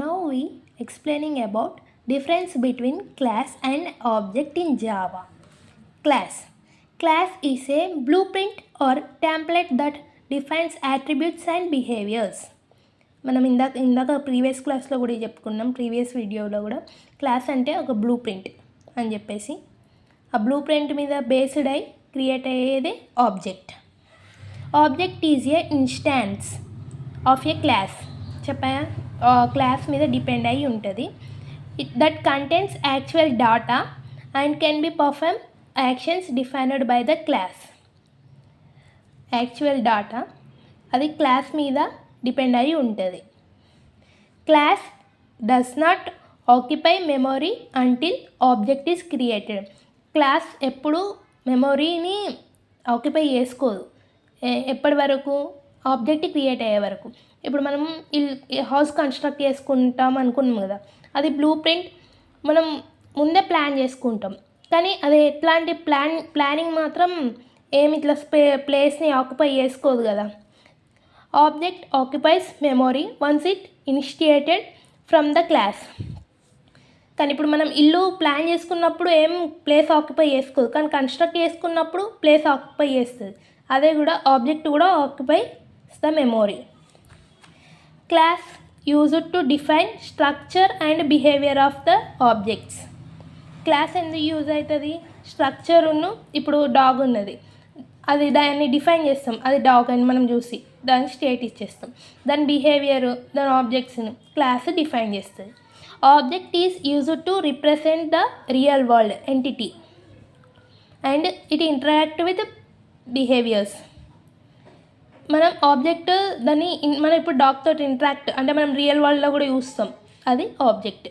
Now we explaining about difference between class and object in Java. Class. Class is a blueprint or template that defines attributes and behaviors. మనం ఇందాక previous క్లాస్లో కూడా చెప్పుకున్నాం, previous వీడియోలో కూడా class అంటే ఒక బ్లూ ప్రింట్ అని చెప్పేసి ఆ బ్లూ ప్రింట్ మీద బేస్డ్ అయి క్రియేట్ అయ్యేది object. Object is a instance of a class. చెప్పాయా, క్లాస్ మీద డిపెండ్ అయి ఉంటుంది. That contains actual data and can be perform actions defined by the class. Actual data అది క్లాస్ మీద డిపెండ్ అయి ఉంటుంది. Class does not occupy memory until object is created. Class ఎప్పుడు మెమొరీని ఆక్యుపై చేసుకోదు. ఎప్పటి వరకు? ఆబ్జెక్ట్ క్రియేట్ అయ్యే వరకు. ఇప్పుడు మనం హౌస్ కన్స్ట్రక్ట్ చేసుకుంటాం అనుకున్నాం కదా, అది బ్లూ ప్రింట్ మనం ముందే ప్లాన్ చేసుకుంటాం, కానీ అది ఎట్లాంటి ప్లానింగ్ మాత్రం ఏమి ఇట్లా ప్లేస్ని ఆక్యుపై చేసుకోదు కదా. Object occupies memory once it initiated from the class. కానీ ఇప్పుడు మనం ఇల్లు ప్లాన్ చేసుకున్నప్పుడు ఏం ప్లేస్ ఆక్యుపై చేసుకోదు, కానీ కన్స్ట్రక్ట్ చేసుకున్నప్పుడు ప్లేస్ ఆక్యుపై చేస్తుంది. అదే కూడా ఆబ్జెక్ట్ కూడా occupies the memory. Class used to define structure and behaviour of the objects. Class ఎందుకు యూజ్ అవుతుంది? స్ట్రక్చర్ ఇప్పుడు డాగ్ ఉన్నది, అది దాన్ని డిఫైన్ చేస్తాం, అది డాగ్ అని మనం చూసి దాని స్టేట్ ఇచ్చేస్తాం. దాని బిహేవియర్, దాని ఆబ్జెక్ట్స్ని క్లాస్ డిఫైన్ చేస్తుంది. Object is used to represent the real world entity and it interact with behaviours. మనం ఆబ్జెక్ట్ దాన్ని మనం ఇప్పుడు డాగ్ తోటి ఇంటరాక్ట్ అంటే మనం రియల్ వరల్డ్లో కూడా చూస్తాం, అది object.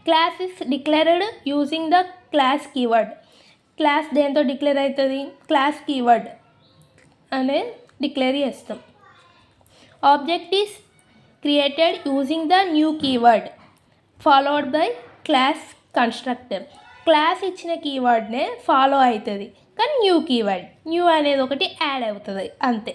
Class is declared using the class keyword. Class దేంతో డిక్లేర్ అవుతుంది? క్లాస్ కీవర్డ్ అనే డిక్లేర్ చేస్తాం. Object is created using the new keyword followed by class constructor. Class ఇచ్చిన కీవర్డ్నే ఫాలో అవుతుంది, కానీ న్యూ కీవర్డ్, న్యూ అనేది ఒకటి యాడ్ అవుతుంది అంతే.